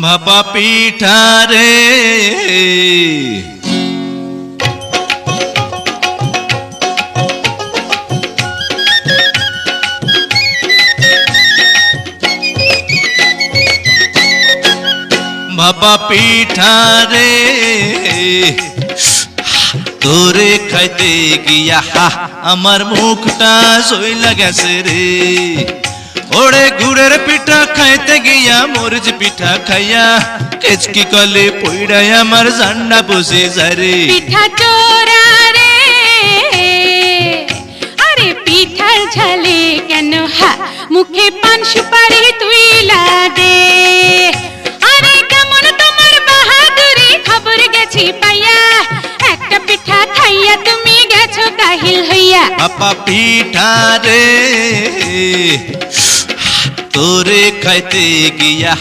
ভাপা পিঠা রে ভাপা পিঠা রে তোরে খাইতে গিয়া আমার মুখটা সইলা গেছে রে। ওরে গুড়ের পিঠা খাইতে গিয়া মরিচ পিঠা খাইয়া কেচকি কলে পইড়াই আমার জান্ডা বসে যায় রে। পিঠা চোরা রে আরে পিঠার ঝালে কেন মুখে পান সুপারি তুই দে। আরে কেমন তোমার বাহাদুরি খবর গেছি পাইয়া একটা পিঠা খাইয়া তুমি গেছো কাহিল হইয়া। ভাপা পিঠা রে তোরে খাইতে গিয়া